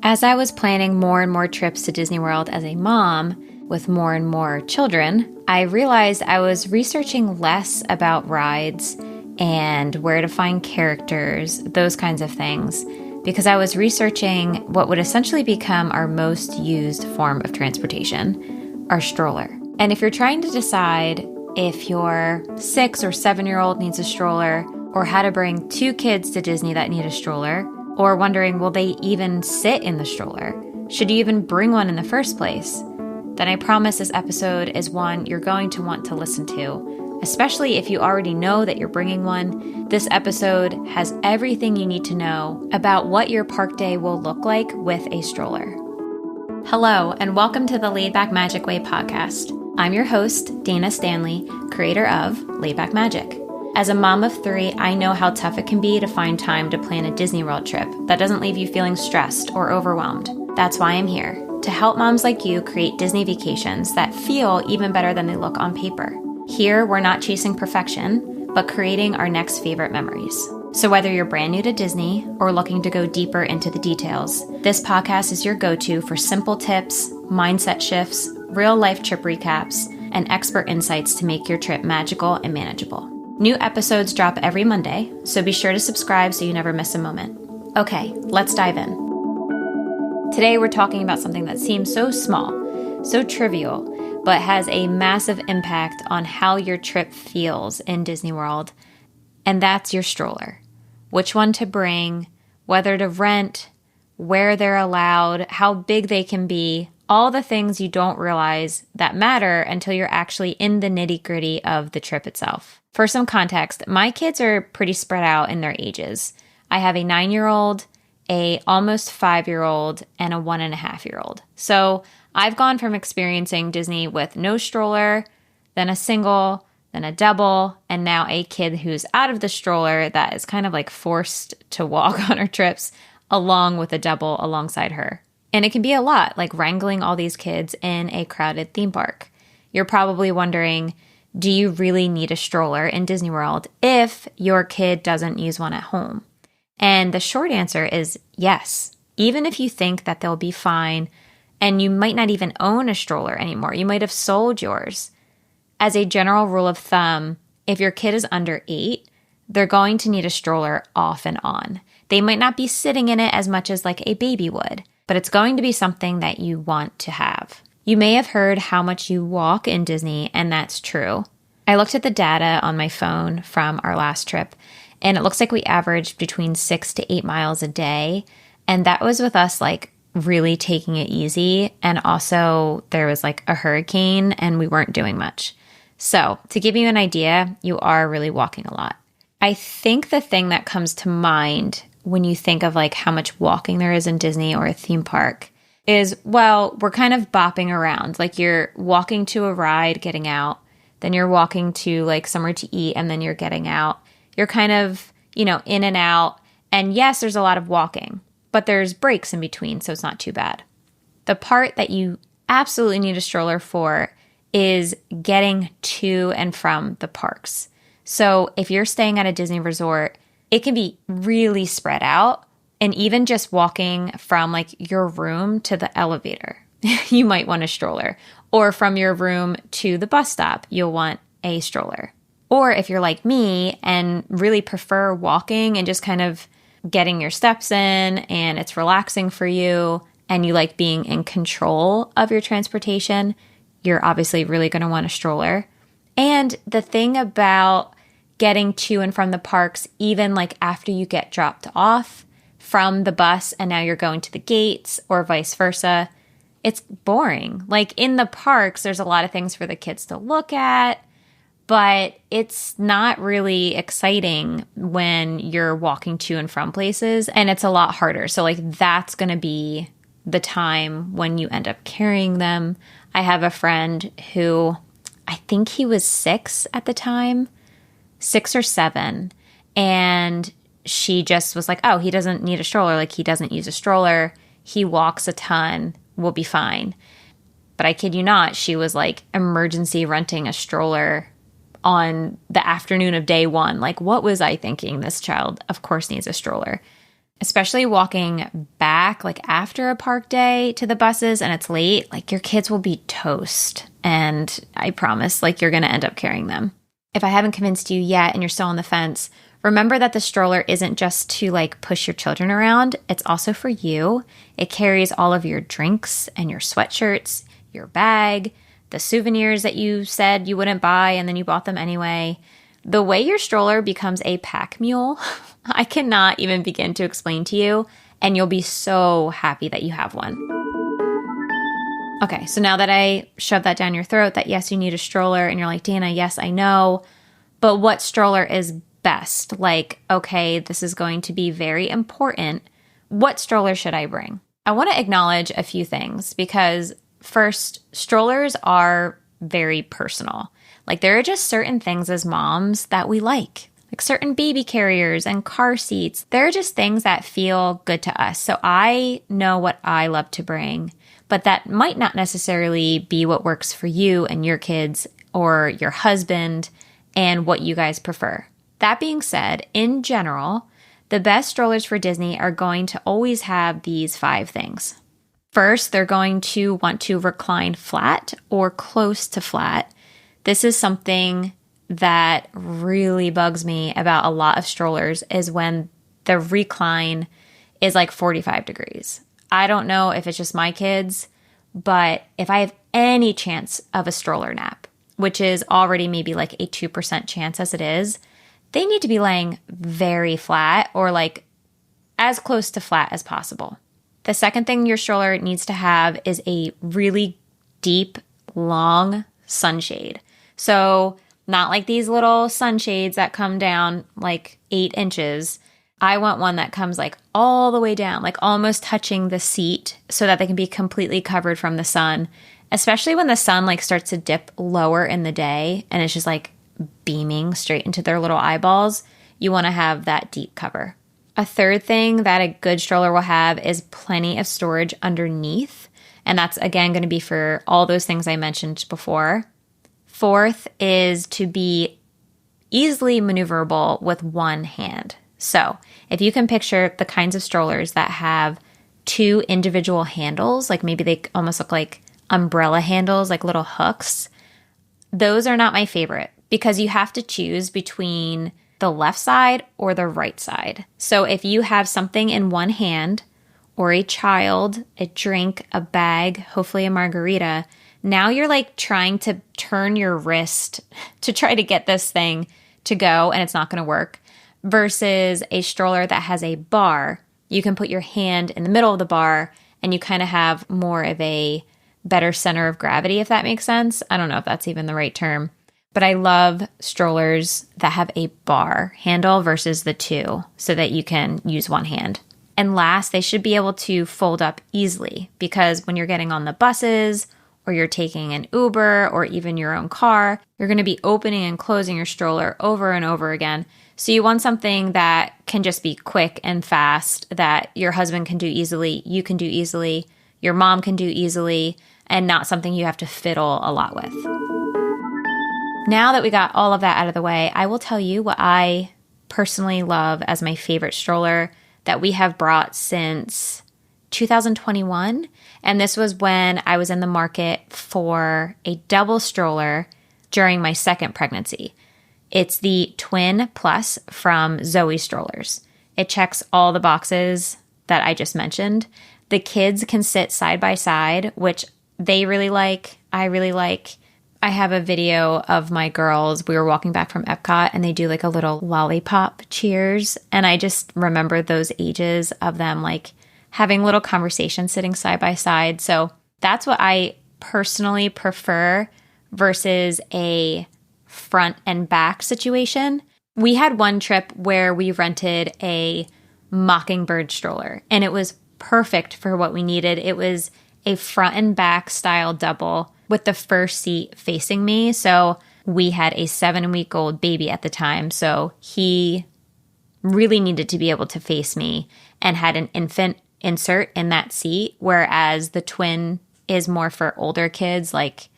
As I was planning more and more trips to Disney World as a mom with more and more children, I realized I was researching less about rides and where to find characters, those kinds of things, because I was researching what would essentially become our most used form of transportation, our stroller. And if you're trying to decide if your 6 or 7-year-old needs a stroller, or how to bring 2 kids to Disney that need a stroller, or wondering, will they even sit in the stroller? Should you even bring one in the first place? Then I promise this episode is one you're going to want to listen to, especially if you already know that you're bringing one. This episode has everything you need to know about what your park day will look like with a stroller. Hello, and welcome to the Laid Back Magic Way podcast. I'm your host, Dana Stanley, creator of Laid Back Magic. As a mom of 3, I know how tough it can be to find time to plan a Disney World trip that doesn't leave you feeling stressed or overwhelmed. That's why I'm here, to help moms like you create Disney vacations that feel even better than they look on paper. Here, we're not chasing perfection, but creating our next favorite memories. So whether you're brand new to Disney or looking to go deeper into the details, this podcast is your go-to for simple tips, mindset shifts, real-life trip recaps, and expert insights to make your trip magical and manageable. New episodes drop every Monday, so be sure to subscribe so you never miss a moment. Okay, let's dive in. Today we're talking about something that seems so small, so trivial, but has a massive impact on how your trip feels in Disney World, and that's your stroller. Which one to bring, whether to rent, where they're allowed, how big they can be, all the things you don't realize that matter until you're actually in the nitty-gritty of the trip itself. For some context, my kids are pretty spread out in their ages. I have a 9-year-old, a almost 5-year-old, and a 1.5-year-old. So I've gone from experiencing Disney with no stroller, then a single, then a double, and now a kid who's out of the stroller that is kind of like forced to walk on her trips along with a double alongside her. And it can be a lot, like wrangling all these kids in a crowded theme park. You're probably wondering, do you really need a stroller in Disney World if your kid doesn't use one at home? And the short answer is yes. Even if you think that they'll be fine and you might not even own a stroller anymore, you might have sold yours. As a general rule of thumb, if your kid is under 8, they're going to need a stroller off and on. They might not be sitting in it as much as like a baby would, but it's going to be something that you want to have. You may have heard how much you walk in Disney, and that's true. I looked at the data on my phone from our last trip, and it looks like we averaged between 6 to 8 miles a day, and that was with us like really taking it easy, and also there was like a hurricane, and we weren't doing much. So to give you an idea, you are really walking a lot. I think the thing that comes to mind when you think of like how much walking there is in Disney or a theme park is, well, we're kind of bopping around. Like you're walking to a ride, getting out, then you're walking to like somewhere to eat, and then you're getting out. You're kind of, in and out. And yes, there's a lot of walking, but there's breaks in between, so it's not too bad. The part that you absolutely need a stroller for is getting to and from the parks. So if you're staying at a Disney resort, it can be really spread out. And even just walking from like your room to the elevator, you might want a stroller. Or from your room to the bus stop, you'll want a stroller. Or if you're like me and really prefer walking and just kind of getting your steps in and it's relaxing for you and you like being in control of your transportation, you're obviously really going to want a stroller. And the thing about getting to and from the parks, even like after you get dropped off from the bus and now you're going to the gates or vice versa, it's boring. Like in the parks, there's a lot of things for the kids to look at, but it's not really exciting when you're walking to and from places, and it's a lot harder. So like that's going to be the time when you end up carrying them. I have a friend who, I think he was 6 at the time, 6 or 7, and she just was like, oh, he doesn't need a stroller. Like he doesn't use a stroller. He walks a ton. We'll be fine. But I kid you not, she was like emergency renting a stroller on the afternoon of day 1. Like, what was I thinking? This child, of course, needs a stroller. especially walking back like after a park day to the buses and it's late, like your kids will be toast. And I promise, like you're going to end up carrying them. If I haven't convinced you yet and you're still on the fence, remember that the stroller isn't just to like push your children around. It's also for you. It carries all of your drinks and your sweatshirts, your bag, the souvenirs that you said you wouldn't buy and then you bought them anyway. The way your stroller becomes a pack mule, I cannot even begin to explain to you, and you'll be so happy that you have one. Okay, so now that I shoved that down your throat, that yes, you need a stroller, and you're like, Dana, yes, I know, but what stroller is best? Like, okay, this is going to be very important. What stroller should I bring? I want to acknowledge a few things because first, strollers are very personal. Like there are just certain things as moms that we like certain baby carriers and car seats. There are just things that feel good to us. So I know what I love to bring, but that might not necessarily be what works for you and your kids or your husband and what you guys prefer. That being said, in general, the best strollers for Disney are going to always have these 5 things. First, they're going to want to recline flat or close to flat. This is something that really bugs me about a lot of strollers is when the recline is like 45 degrees. I don't know if it's just my kids, but if I have any chance of a stroller nap, which is already maybe like a 2% chance as it is, they need to be laying very flat or like as close to flat as possible. The second thing your stroller needs to have is a really deep, long sunshade. So not like these little sunshades that come down like 8 inches. I want one that comes like all the way down, like almost touching the seat so that they can be completely covered from the sun, especially when the sun like starts to dip lower in the day and it's just like beaming straight into their little eyeballs. You want to have that deep cover. A third thing that a good stroller will have is plenty of storage underneath. And that's again going to be for all those things I mentioned before. Fourth is to be easily maneuverable with one hand. So if you can picture the kinds of strollers that have 2 individual handles, like maybe they almost look like umbrella handles, like little hooks, those are not my favorite because you have to choose between the left side or the right side. So if you have something in one hand or a child, a drink, a bag, hopefully a margarita, now you're like trying to turn your wrist to try to get this thing to go and it's not going to work versus a stroller that has a bar. You can put your hand in the middle of the bar and you kind of have more of a better center of gravity, if that makes sense. I don't know if that's even the right term, but I love strollers that have a bar handle versus the 2 so that you can use one hand. And last, they should be able to fold up easily because when you're getting on the buses or you're taking an Uber or even your own car, you're going to be opening and closing your stroller over and over again. So you want something that can just be quick and fast, that your husband can do easily, you can do easily, your mom can do easily, and not something you have to fiddle a lot with. Now that we got all of that out of the way, I will tell you what I personally love as my favorite stroller that we have brought since 2021. And this was when I was in the market for a double stroller during my second pregnancy. It's the Twin Plus from Zoe Strollers. It checks all the boxes that I just mentioned. The kids can sit side by side, which they really like. I really like. I have a video of my girls. We were walking back from Epcot and they do like a little lollipop cheers. And I just remember those ages of them like having little conversations sitting side by side. So that's what I personally prefer versus a front and back situation. We had one trip where we rented a Mockingbird stroller and it was perfect for what we needed. It was a front and back style double with the first seat facing me. So we had a 7-week-old baby at the time. So he really needed to be able to face me and had an infant insert in that seat, whereas the twin is more for older kids, like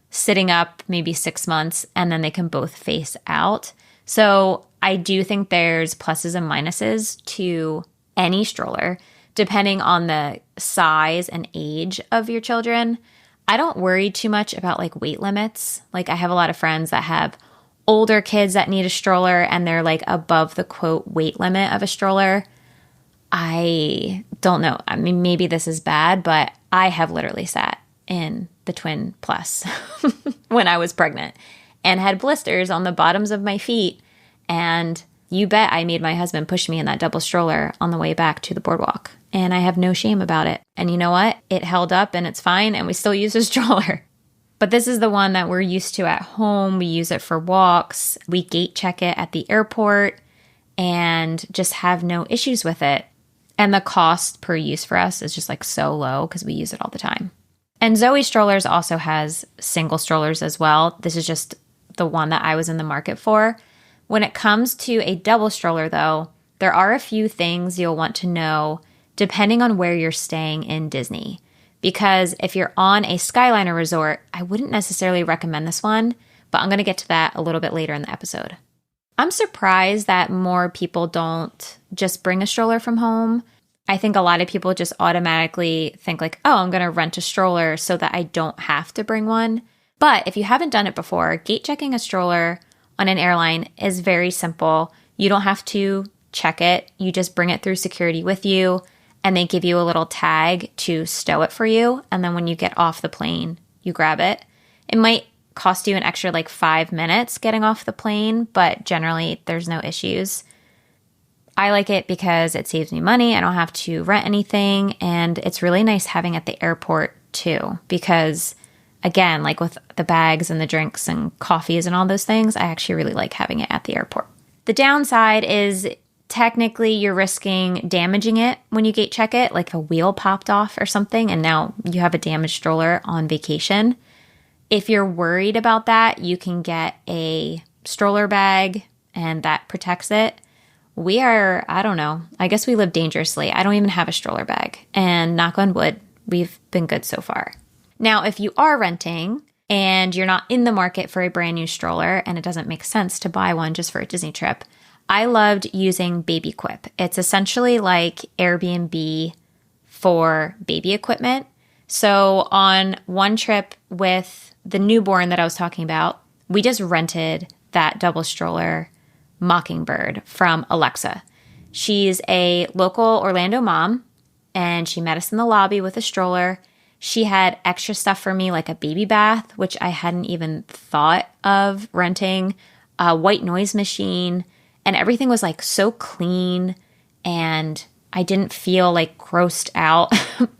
sitting up maybe 6 months, and then they can both face out. So I do think there's pluses and minuses to any stroller, depending on the size and age of your children. I don't worry too much about like weight limits. Like I have a lot of friends that have older kids that need a stroller and they're like above the quote weight limit of a stroller. I don't know. I mean, maybe this is bad, but I have literally sat in the Twin Plus when I was pregnant and had blisters on the bottoms of my feet. And you bet I made my husband push me in that double stroller on the way back to the boardwalk. And I have no shame about it. And you know what? It held up and it's fine. And we still use a stroller. But this is the one that we're used to at home. We use it for walks. We gate check it at the airport and just have no issues with it. And the cost per use for us is just like so low because we use it all the time. And Zoe Strollers also has single strollers as well. This is just the one that I was in the market for. When it comes to a double stroller, though, there are a few things you'll want to know depending on where you're staying in Disney. Because if you're on a Skyliner resort, I wouldn't necessarily recommend this one, but I'm going to get to that a little bit later in the episode. I'm surprised that more people don't just bring a stroller from home. I think a lot of people just automatically think like, oh, I'm going to rent a stroller so that I don't have to bring one. But if you haven't done it before, gate checking a stroller on an airline is very simple. You don't have to check it. You just bring it through security with you, and they give you a little tag to stow it for you. And then when you get off the plane, you grab it. It might cost you an extra like 5 minutes getting off the plane, but generally there's no issues. I like it because it saves me money. I don't have to rent anything. And it's really nice having it at the airport too, because again, like with the bags and the drinks and coffees and all those things, I actually really like having it at the airport. The downside is technically you're risking damaging it when you gate check it, like a wheel popped off or something, and now you have a damaged stroller on vacation. If you're worried about that, you can get a stroller bag and that protects it. We are, I don't know, I guess we live dangerously. I don't even have a stroller bag, and knock on wood, we've been good so far. Now, if you are renting and you're not in the market for a brand new stroller and it doesn't make sense to buy one just for a Disney trip, I loved using Baby Quip. It's essentially like Airbnb for baby equipment. So on one trip with the newborn that I was talking about, we just rented that double stroller Mockingbird from Alexa. She's a local Orlando mom, and she met us in the lobby with a stroller. She had extra stuff for me, like a baby bath, which I hadn't even thought of renting, a white noise machine, and everything was like so clean, and I didn't feel like grossed out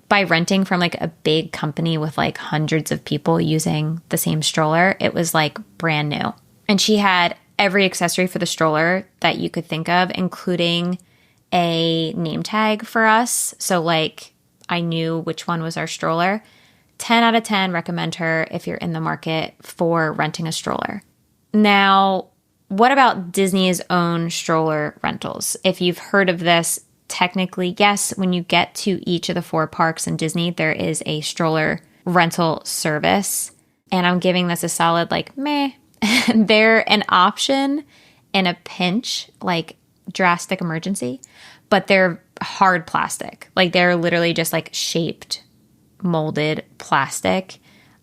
by renting from like a big company with like hundreds of people using the same stroller. It was like brand new. And she had every accessory for the stroller that you could think of, including a name tag for us. So like I knew which one was our stroller. 10 out of 10 recommend her if you're in the market for renting a stroller. Now, what about Disney's own stroller rentals? If you've heard of this, technically, yes, when you get to each of the 4 parks in Disney, there is a stroller rental service. And I'm giving this a solid like meh. They're an option in a pinch, like drastic emergency, but they're hard plastic. Like they're literally just like shaped, molded plastic.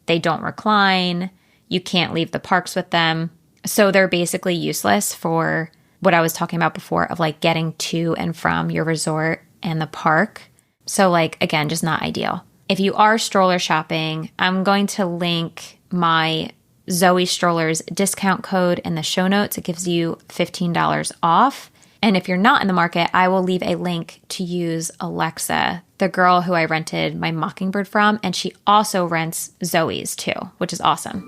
They don't recline. You can't leave the parks with them. So they're basically useless for what I was talking about before of like getting to and from your resort and the park. So like, again, just not ideal. If you are stroller shopping, I'm going to link my Zoe Strollers discount code in the show notes. It gives you $15 off. And if you're not in the market, I will leave a link to use Alexa, the girl who I rented my Mockingbird from, and she also rents Zoe's too, which is awesome.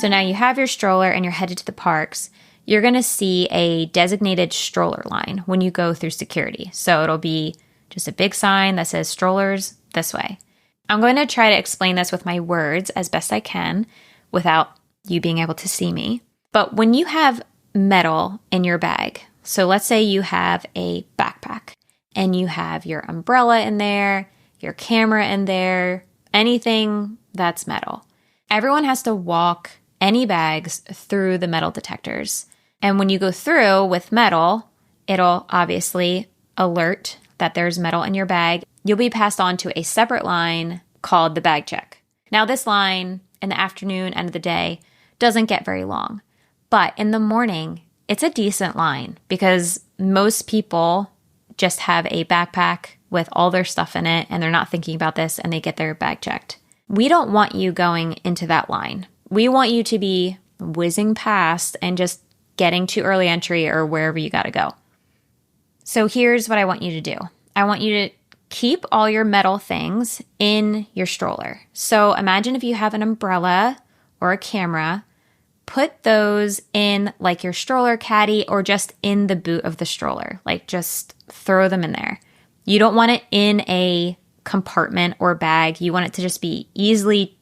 So now you have your stroller and you're headed to the parks. You're going to see a designated stroller line when you go through security. So it'll be just a big sign that says strollers this way. I'm going to try to explain this with my words as best I can without you being able to see me. But when you have metal in your bag, so let's say you have a backpack and you have your umbrella in there, your camera in there, anything that's metal. Everyone has to walk any bags through the metal detectors. And when you go through with metal, it'll obviously alert that there's metal in your bag. You'll be passed on to a separate line called the bag check. Now, this line in the afternoon, end of the day, doesn't get very long. But in the morning, it's a decent line because most people just have a backpack with all their stuff in it and they're not thinking about this and they get their bag checked. We don't want you going into that line. We want you to be whizzing past and just getting to early entry or wherever you got to go. So here's what I want you to do. I want you to keep all your metal things in your stroller. So imagine if you have an umbrella or a camera, put those in like your stroller caddy or just in the boot of the stroller. Like just throw them in there. You don't want it in a compartment or bag. You want it to just be easily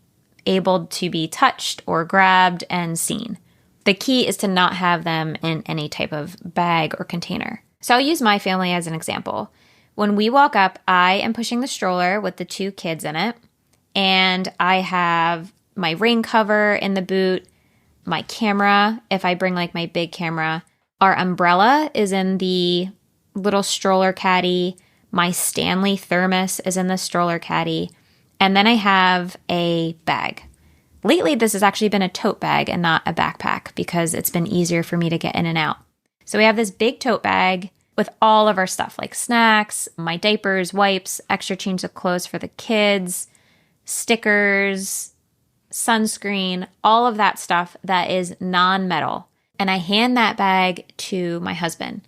able to be touched or grabbed and seen. The key is to not have them in any type of bag or container. So I'll use my family as an example. When we walk up, I am pushing the stroller with the 2 kids in it, and I have my rain cover in the boot, my camera, if I bring like my big camera. Our umbrella is in the little stroller caddy. My Stanley thermos is in the stroller caddy. And then I have a bag. Lately, this has actually been a tote bag and not a backpack because it's been easier for me to get in and out. So we have this big tote bag with all of our stuff like snacks, my diapers, wipes, extra change of clothes for the kids, stickers, sunscreen, all of that stuff that is non-metal. And I hand that bag to my husband.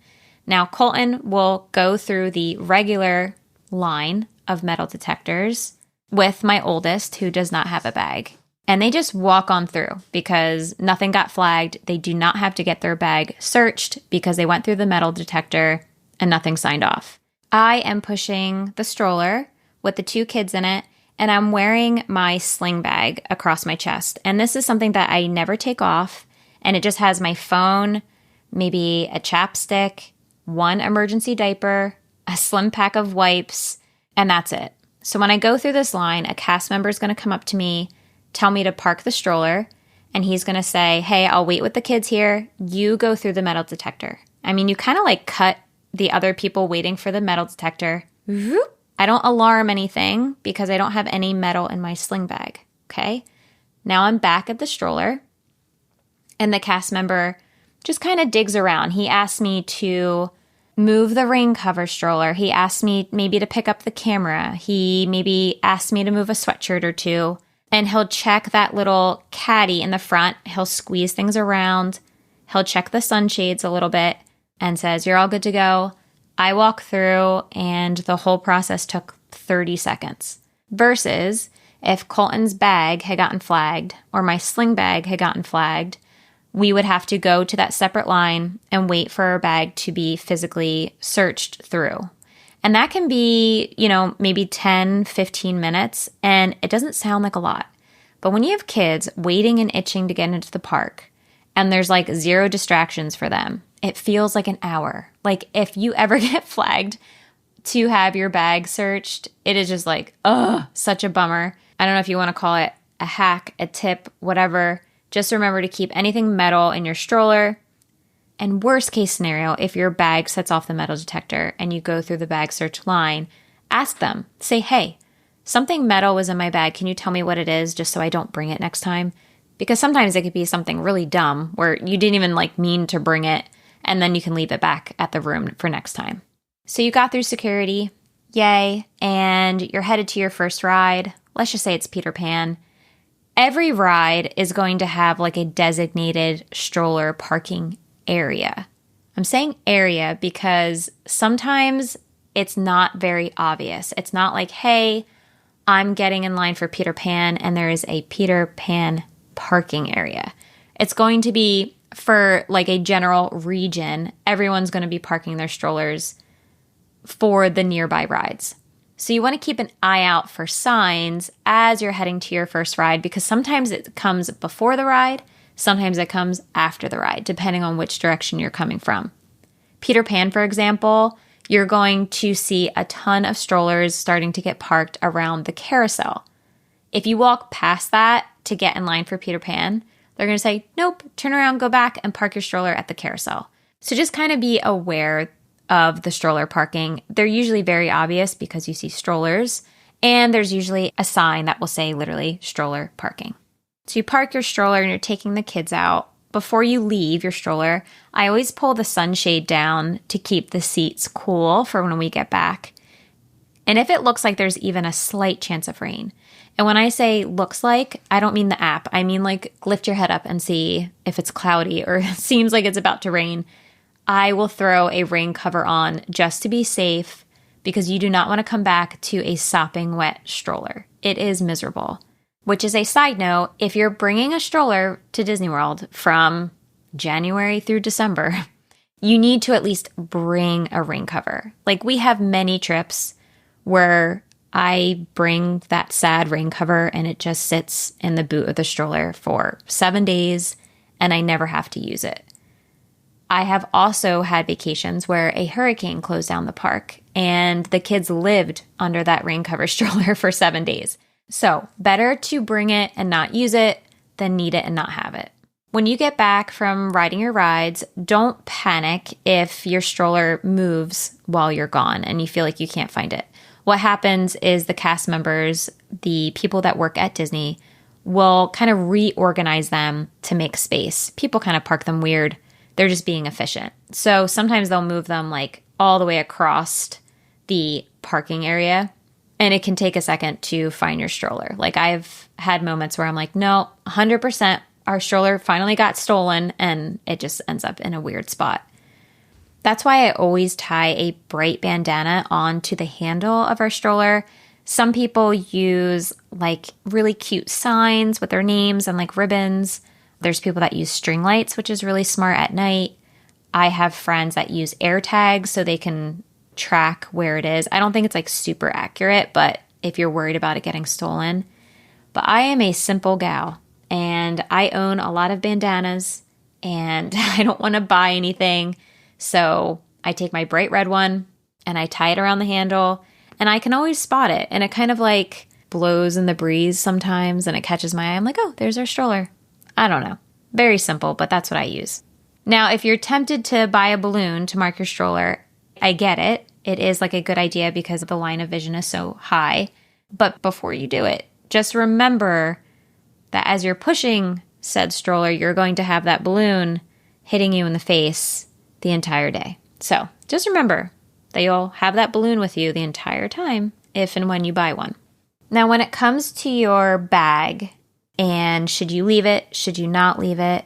Now, Colton will go through the regular line of metal detectors with my oldest, who does not have a bag. And they just walk on through because nothing got flagged. They do not have to get their bag searched because they went through the metal detector and nothing signed off. I am pushing the stroller with the 2 kids in it, and I'm wearing my sling bag across my chest. And this is something that I never take off, and it just has my phone, maybe a chapstick, 1 emergency diaper, a slim pack of wipes, and that's it. So when I go through this line, a cast member is going to come up to me, tell me to park the stroller, and he's going to say, hey, I'll wait with the kids here. You go through the metal detector. I mean, you kind of like cut the other people waiting for the metal detector. I don't alarm anything because I don't have any metal in my sling bag, okay? Now I'm back at the stroller, and the cast member just kind of digs around. He asked me to move the rain cover stroller. He asked me maybe to pick up the camera. He maybe asked me to move a sweatshirt or 2. And he'll check that little caddy in the front. He'll squeeze things around. He'll check the sunshades a little bit and says, you're all good to go. I walk through and the whole process took 30 seconds. Versus if Colton's bag had gotten flagged or my sling bag had gotten flagged, we would have to go to that separate line and wait for our bag to be physically searched through. And that can be, maybe 10, 15 minutes, and it doesn't sound like a lot. But when you have kids waiting and itching to get into the park, and there's like 0 distractions for them, it feels like an hour. Like if you ever get flagged to have your bag searched, it is just like, such a bummer. I don't know if you want to call it a hack, a tip, whatever. Just remember to keep anything metal in your stroller. And worst case scenario, if your bag sets off the metal detector and you go through the bag search line, ask them. Say, hey, something metal was in my bag. Can you tell me what it is just so I don't bring it next time? Because sometimes it could be something really dumb where you didn't even mean to bring it, and then you can leave it back at the room for next time. So you got through security, yay, and you're headed to your first ride. Let's just say it's Peter Pan. Every ride is going to have a designated stroller parking area. I'm saying area because sometimes it's not very obvious. It's not like, hey, I'm getting in line for Peter Pan and there is a Peter Pan parking area. It's going to be for a general region. Everyone's going to be parking their strollers for the nearby rides. So you want to keep an eye out for signs as you're heading to your first ride because sometimes it comes before the ride, sometimes it comes after the ride, depending on which direction you're coming from. Peter Pan, for example, you're going to see a ton of strollers starting to get parked around the carousel. If you walk past that to get in line for Peter Pan, they're going to say, nope, turn around, go back, and park your stroller at the carousel. So just kind of be aware of the stroller parking. They're usually very obvious because you see strollers, and there's usually a sign that will say literally stroller parking. So you park your stroller and you're taking the kids out. Before you leave your stroller, I always pull the sunshade down to keep the seats cool for when we get back. And if it looks like there's even a slight chance of rain, and when I say looks like, I don't mean the app. I mean like lift your head up and see if it's cloudy or it seems like it's about to rain. I will throw a rain cover on just to be safe because you do not want to come back to a sopping wet stroller. It is miserable. Which is a side note, if you're bringing a stroller to Disney World from January through December, you need to at least bring a rain cover. Like we have many trips where I bring that sad rain cover and it just sits in the boot of the stroller for 7 days and I never have to use it. I have also had vacations where a hurricane closed down the park and the kids lived under that rain cover stroller for 7 days. So better to bring it and not use it than need it and not have it. When you get back from riding your rides, don't panic if your stroller moves while you're gone and you feel like you can't find it. What happens is the cast members, the people that work at Disney, will kind of reorganize them to make space. People kind of park them weird. They're just being efficient. So sometimes they'll move them like all the way across the parking area. And it can take a second to find your stroller. Like I've had moments where I'm like, no, 100% our stroller finally got stolen and it just ends up in a weird spot. That's why I always tie a bright bandana onto the handle of our stroller. Some people use like really cute signs with their names and like ribbons. There's people that use string lights, which is really smart at night. I have friends that use air tags so they can track where it is. I don't think it's like super accurate, but if you're worried about it getting stolen. But I am a simple gal and I own a lot of bandanas and I don't want to buy anything. So I take my bright red one and I tie it around the handle and I can always spot it. And it kind of like blows in the breeze sometimes and it catches my eye. I'm like, oh, there's our stroller. I don't know. Very simple, but that's what I use. Now, if you're tempted to buy a balloon to mark your stroller, I get it. It is like a good idea because the line of vision is so high. But before you do it, just remember that as you're pushing said stroller, you're going to have that balloon hitting you in the face the entire day. So just remember that you'll have that balloon with you the entire time if and when you buy one. Now, when it comes to your bag and should you leave it, should you not leave it,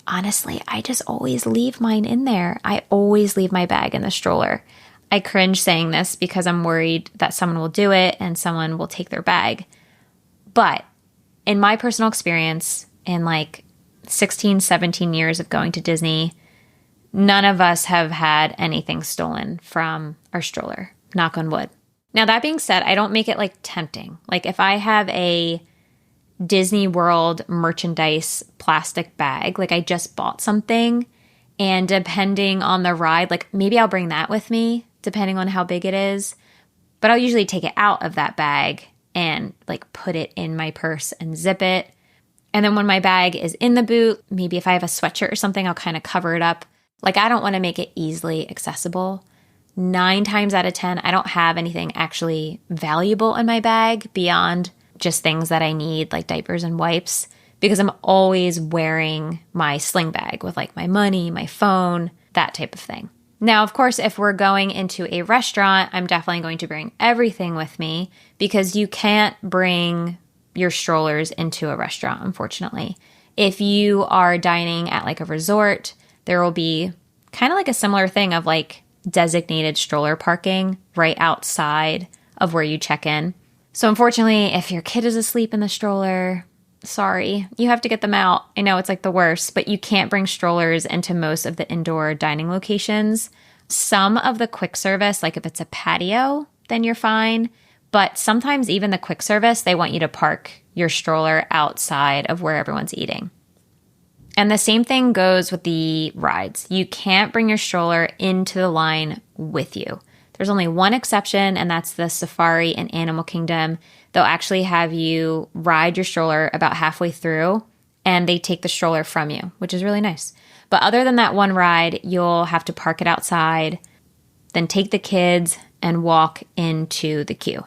honestly, I just always leave mine in there. I always leave my bag in the stroller. I cringe saying this because I'm worried that someone will do it and someone will take their bag. But in my personal experience, in like 16, 17 years of going to Disney, none of us have had anything stolen from our stroller. Knock on wood. Now, that being said, I don't make it like tempting. Like if I have a Disney World merchandise plastic bag, like I just bought something, and depending on the ride, like maybe I'll bring that with me, depending on how big it is. But I'll usually take it out of that bag and like put it in my purse and zip it. And then when my bag is in the boot, maybe if I have a sweatshirt or something, I'll kind of cover it up. Like I don't want to make it easily accessible. 9 times out of 10, I don't have anything actually valuable in my bag beyond just things that I need, like diapers and wipes, because I'm always wearing my sling bag with like my money, my phone, that type of thing. Now, of course, if we're going into a restaurant, I'm definitely going to bring everything with me because you can't bring your strollers into a restaurant, unfortunately. If you are dining at like a resort, there will be kind of like a similar thing of like designated stroller parking right outside of where you check in. So unfortunately, if your kid is asleep in the stroller, sorry, you have to get them out. I know it's like the worst, but you can't bring strollers into most of the indoor dining locations. Some of the quick service, like if it's a patio, then you're fine. But sometimes even the quick service, they want you to park your stroller outside of where everyone's eating. And the same thing goes with the rides. You can't bring your stroller into the line with you. There's only one exception, and that's the Safari and Animal Kingdom. They'll actually have you ride your stroller about halfway through, and they take the stroller from you, which is really nice. But other than that one ride, you'll have to park it outside. then take the kids and walk into the queue.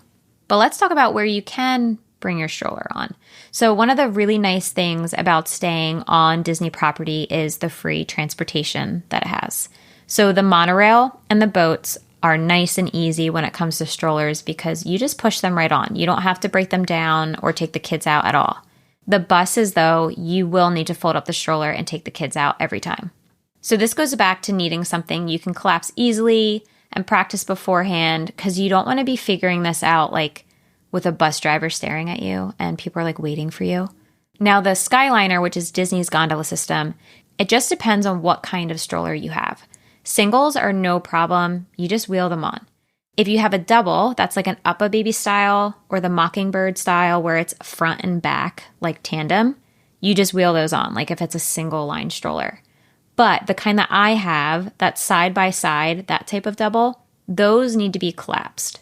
But let's talk about where you can bring your stroller on. So one of the really nice things about staying on Disney property is the free transportation that it has. So the monorail and the boats are nice and easy when it comes to strollers because you just push them right on. You don't have to break them down or take the kids out at all. The buses, though, you will need to fold up the stroller and take the kids out every time. So this goes back to needing something you can collapse easily and practice beforehand because you don't want to be figuring this out like with a bus driver staring at you and people are like waiting for you. Now the Skyliner, which is Disney's gondola system, it just depends on what kind of stroller you have. Singles are no problem. You just wheel them on. If you have a double, that's like an Uppa Baby style or the Mockingbird style where it's front and back like tandem, you just wheel those on like if it's a single line stroller. But the kind that I have, that's side by side, that type of double, those need to be collapsed.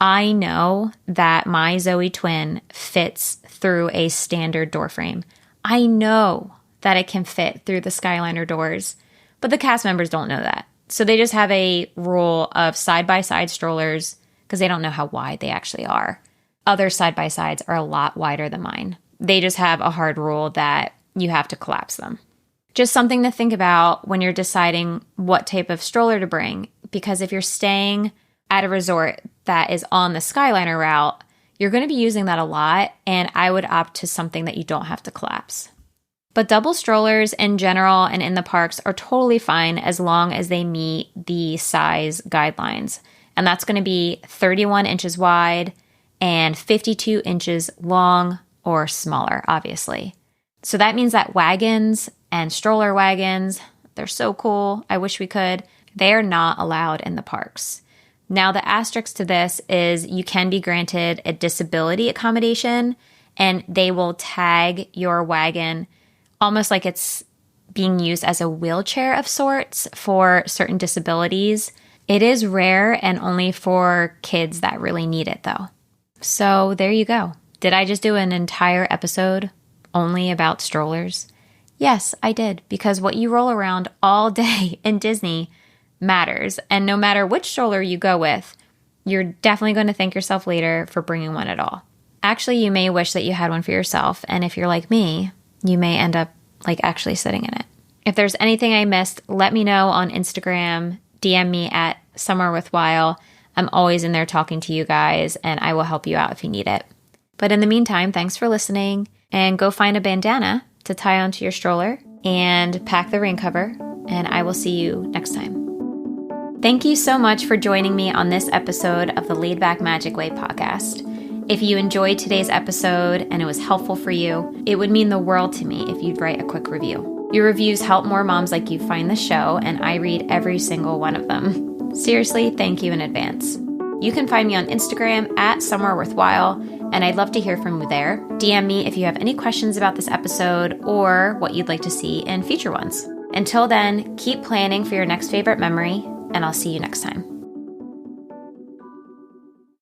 I know that my Zoe twin fits through a standard door frame. I know that it can fit through the Skyliner doors, but the cast members don't know that. So they just have a rule of side-by-side strollers because they don't know how wide they actually are. Other side-by-sides are a lot wider than mine. They just have a hard rule that you have to collapse them. Just something to think about when you're deciding what type of stroller to bring, because if you're staying at a resort that is on the Skyliner route, you're going to be using that a lot, and I would opt to something that you don't have to collapse. But double strollers in general and in the parks are totally fine as long as they meet the size guidelines. And that's going to be 31 inches wide and 52 inches long or smaller, obviously. So that means that wagons and stroller wagons, they're so cool. I wish we could. They are not allowed in the parks. Now, the asterisk to this is you can be granted a disability accommodation, and they will tag your wagon almost like it's being used as a wheelchair of sorts for certain disabilities. It is rare and only for kids that really need it, though. So there you go. Did I just do an entire episode only about strollers? Yes, I did, because what you roll around all day in Disney matters. And no matter which stroller you go with, you're definitely going to thank yourself later for bringing one at all. Actually, you may wish that you had one for yourself. And if you're like me, you may end up like actually sitting in it. If there's anything I missed, let me know on Instagram, DM me at somewherewithwhile. I'm always in there talking to you guys, and I will help you out if you need it. But in the meantime, thanks for listening, and go find a bandana to tie onto your stroller and pack the rain cover, and I will see you next time. Thank you so much for joining me on this episode of the Laid Back Magic Way podcast. If you enjoyed today's episode and it was helpful for you, it would mean the world to me if you'd write a quick review. Your reviews help more moms like you find the show, and I read every single one of them. Seriously, thank you in advance. You can find me on Instagram at somewherewithwhile, and I'd love to hear from you there. DM me if you have any questions about this episode or what you'd like to see in future ones. Until then, keep planning for your next favorite memory, and I'll see you next time.